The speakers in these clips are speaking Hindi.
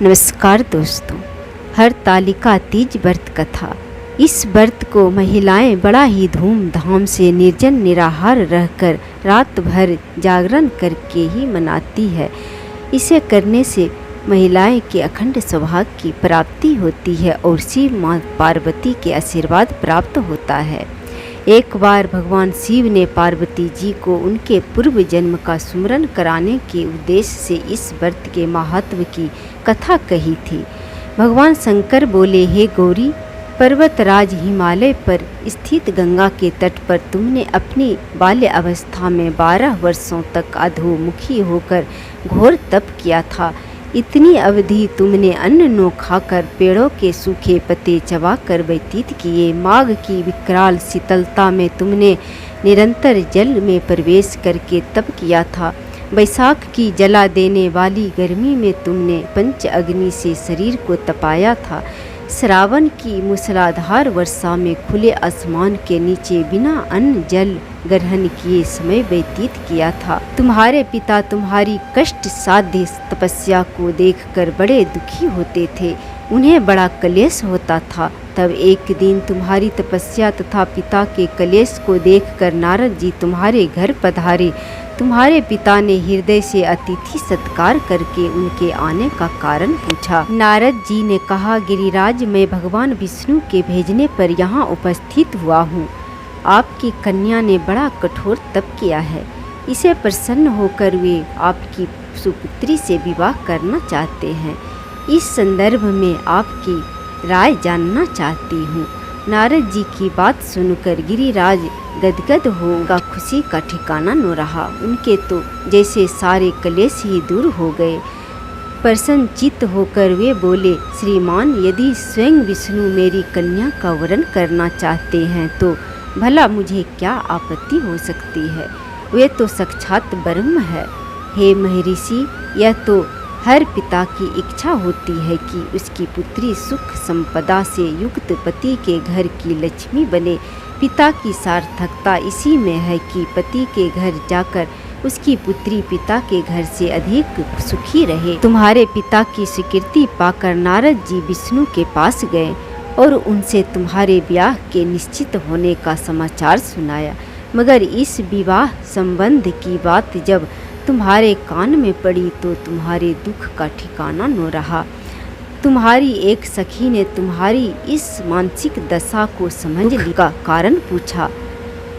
नमस्कार दोस्तों, हरतालिका तीज व्रत कथा। इस व्रत को महिलाएं बड़ा ही धूमधाम से निर्जन निराहार रहकर रात भर जागरण करके ही मनाती है। इसे करने से महिलाएं के अखंड सौभाग्य की प्राप्ति होती है और शिव माँ पार्वती के आशीर्वाद प्राप्त होता है। एक बार भगवान शिव ने पार्वती जी को उनके पूर्व जन्म का स्मरण कराने के उद्देश्य से इस व्रत के महत्व की कथा कही थी। भगवान शंकर बोले, हे गौरी, पर्वतराज हिमालय पर स्थित गंगा के तट पर तुमने अपनी बाल्य अवस्था में 12 वर्षों तक अधोमुखी होकर घोर तप किया था। इतनी अवधि तुमने अन्न न खाकर पेड़ों के सूखे पत्ते चबाकर व्यतीत किए। माघ की विकराल शीतलता में तुमने निरंतर जल में प्रवेश करके तप किया था। बैसाख की जला देने वाली गर्मी में तुमने पंच अग्नि से शरीर को तपाया था। श्रावण की मूसलाधार वर्षा में खुले आसमान के नीचे बिना अन्न जल ग्रहण किए समय व्यतीत किया था। तुम्हारे पिता तुम्हारी कष्ट साध्य तपस्या को देखकर बड़े दुखी होते थे, उन्हें बड़ा क्लेश होता था। तब एक दिन तुम्हारी तपस्या तथा पिता के क्लेश को देखकर नारद जी तुम्हारे घर पधारे। तुम्हारे पिता ने हृदय से अतिथि सत्कार करके उनके आने का कारण पूछा। नारद जी ने कहा, गिरिराज, मैं भगवान विष्णु के भेजने पर यहाँ उपस्थित हुआ हूँ। आपकी कन्या ने बड़ा कठोर तप किया है। इसे प्रसन्न होकर वे आपकी सुपुत्री से विवाह करना चाहते हैं। इस संदर्भ में आपकी राय जानना चाहती हूँ। नारद जी की बात सुनकर गिरिराज गदगद होगा, खुशी का ठिकाना न रहा। उनके तो जैसे सारे क्लेश ही दूर हो गए। प्रसन्नचित्त होकर वे बोले, श्रीमान, यदि स्वयं विष्णु मेरी कन्या का वरण करना चाहते हैं तो भला मुझे क्या आपत्ति हो सकती है। वे तो साक्षात ब्रह्म है। हे महर्षि, यह तो हर पिता की इच्छा होती है कि उसकी पुत्री सुख संपदा से युक्त पति के घर की लक्ष्मी बने। पिता की सार्थकता इसी में है कि पति के घर जाकर उसकी पुत्री पिता के घर से अधिक सुखी रहे। तुम्हारे पिता की स्वीकृति पाकर नारद जी विष्णु के पास गए और उनसे तुम्हारे ब्याह के निश्चित होने का समाचार सुनाया। मगर इस विवाह संबंध की बात जब तुम्हारे कान में पड़ी तो तुम्हारे दुख का ठिकाना न रहा। तुम्हारी एक सखी ने तुम्हारी इस मानसिक दशा को समझने का कारण पूछा।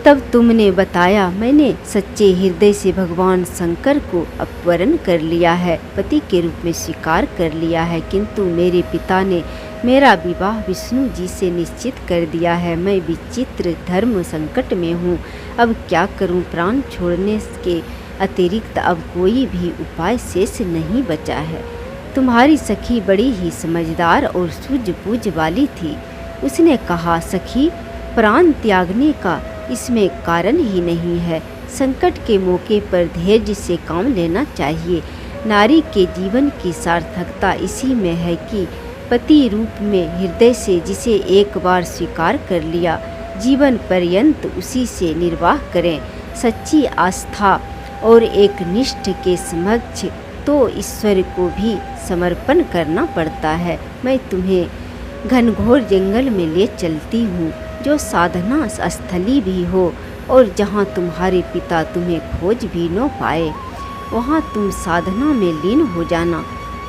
तब तुमने बताया, मैंने सच्चे हृदय से भगवान शंकर को अपहरण कर लिया है, पति के रूप में स्वीकार कर लिया है, किंतु मेरे पिता ने मेरा विवाह विष्णु जी से निश्चित कर दिया है। मैं विचित्र धर्म संकट में हूँ। अब क्या करूँ? प्राण छोड़ने के अतिरिक्त अब कोई भी उपाय शेष नहीं बचा है। तुम्हारी सखी बड़ी ही समझदार और सूझबूझ वाली थी। उसने कहा, सखी, प्राण त्यागने का इसमें कारण ही नहीं है। संकट के मौके पर धैर्य से काम लेना चाहिए। नारी के जीवन की सार्थकता इसी में है कि पति रूप में हृदय से जिसे एक बार स्वीकार कर लिया, जीवन पर्यंत उसी से निर्वाह करें। सच्ची आस्था और एक निष्ठ के समक्ष तो ईश्वर को भी समर्पण करना पड़ता है। मैं तुम्हें घनघोर जंगल में ले चलती हूँ, जो साधना स्थली भी हो और जहाँ तुम्हारे पिता तुम्हें खोज भी न पाए। वहाँ तुम साधना में लीन हो जाना।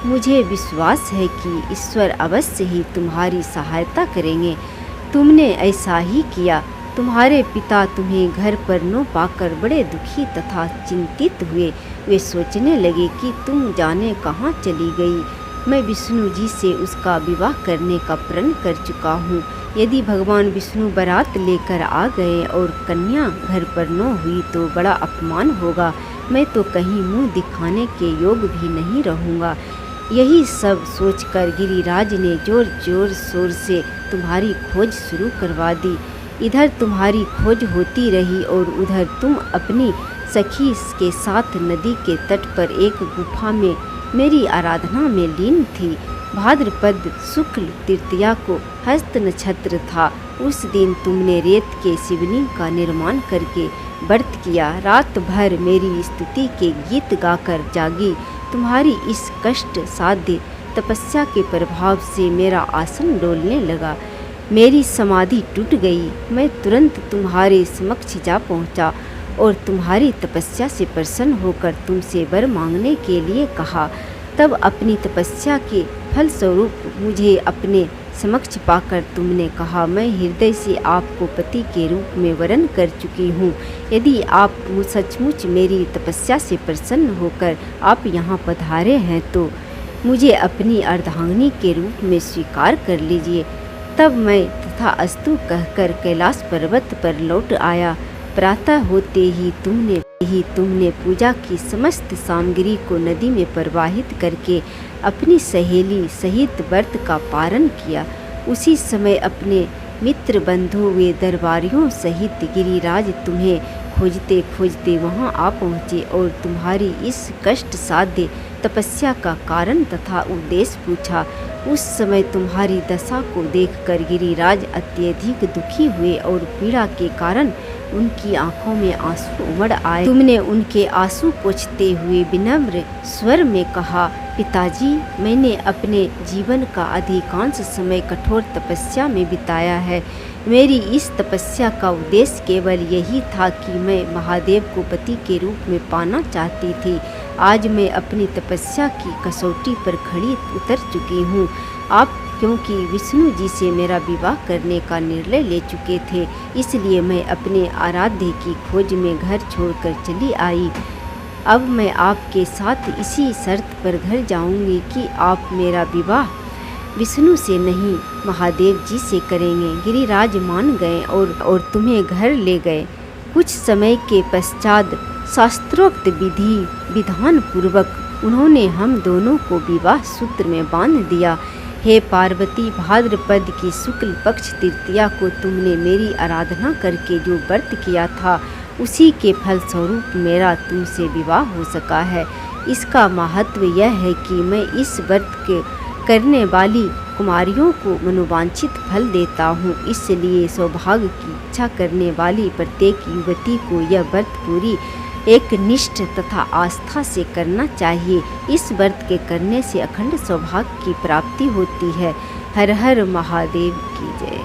मुझे विश्वास है कि ईश्वर अवश्य ही तुम्हारी सहायता करेंगे। तुमने ऐसा ही किया। तुम्हारे पिता तुम्हें घर पर न पाकर बड़े दुखी तथा चिंतित हुए। वे सोचने लगे कि तुम जाने कहाँ चली गई। मैं विष्णु जी से उसका विवाह करने का प्रण कर चुका हूँ। यदि भगवान विष्णु बारात लेकर आ गए और कन्या घर पर न हुई तो बड़ा अपमान होगा। मैं तो कहीं मुँह दिखाने के योग भी नहीं रहूँगा। यही सब सोचकर गिरिराज ने जोर जोर शोर से तुम्हारी खोज शुरू करवा दी। इधर तुम्हारी खोज होती रही और उधर तुम अपनी सखी के साथ नदी के तट पर एक गुफा में मेरी आराधना में लीन थी। भाद्रपद शुक्ल तृतीया को हस्त नक्षत्र था। उस दिन तुमने रेत के शिवलिंग का निर्माण करके व्रत किया। रात भर मेरी स्तुति के गीत गाकर जागी। तुम्हारी इस कष्ट साध्य तपस्या के प्रभाव से मेरा आसन डोलने लगा। मेरी समाधि टूट गई। मैं तुरंत तुम्हारे समक्ष जा पहुंचा और तुम्हारी तपस्या से प्रसन्न होकर तुमसे वर मांगने के लिए कहा। तब अपनी तपस्या के फलस्वरूप मुझे अपने समक्ष पाकर तुमने कहा, मैं हृदय से आपको पति के रूप में वरण कर चुकी हूँ। यदि आप सचमुच मेरी तपस्या से प्रसन्न होकर आप यहाँ पधारे हैं तो मुझे अपनी अर्धांगिनी के रूप में स्वीकार कर लीजिए। तब मैं तथा अस्तु कहकर कैलाश पर्वत पर लौट आया। प्रातः होते ही तुमने पूजा की समस्त सामग्री को नदी में प्रवाहित करके अपनी सहेली सहित व्रत का पारण किया। उसी समय अपने मित्र बंधु वे दरबारियों सहित गिरिराज तुम्हें खोजते खोजते वहां आ पहुँचे और तुम्हारी इस कष्ट साध्य तपस्या का कारण तथा उद्देश्य पूछा। उस समय तुम्हारी दशा को देखकर गिरिराज अत्यधिक दुखी हुए और पीड़ा के कारण उनकी आंखों में आंसू उमड़ आए। तुमने उनके आंसू पोंछते हुए विनम्र स्वर में कहा, पिताजी, मैंने अपने जीवन का अधिकांश समय कठोर तपस्या में बिताया है। मेरी इस तपस्या का उद्देश्य केवल यही था कि मैं महादेव को पति के रूप में पाना चाहती थी। आज मैं अपनी तपस्या की कसौटी पर खड़ी उतर चुकी हूँ। आप क्योंकि विष्णु जी से मेरा विवाह करने का निर्णय ले चुके थे, इसलिए मैं अपने आराध्य की खोज में घर छोड़कर चली आई। अब मैं आपके साथ इसी शर्त पर घर जाऊंगी कि आप मेरा विवाह विष्णु से नहीं महादेव जी से करेंगे। गिरिराज मान गए और तुम्हें घर ले गए। कुछ समय के पश्चात शास्त्रोक्त विधान पूर्वक उन्होंने हम दोनों को विवाह सूत्र में बांध दिया। हे पार्वती, भाद्रपद की शुक्ल पक्ष तृतीया को तुमने मेरी आराधना करके जो व्रत किया था, उसी के फलस्वरूप मेरा तुमसे विवाह हो सका है। इसका महत्व यह है कि मैं इस व्रत के करने वाली कुमारियों को मनोवांछित फल देता हूँ। इसलिए सौभाग्य की इच्छा करने वाली प्रत्येक युवती को यह व्रत पूरी एक निष्ठ तथा आस्था से करना चाहिए। इस व्रत के करने से अखंड सौभाग्य की प्राप्ति होती है। हर हर महादेव की जय।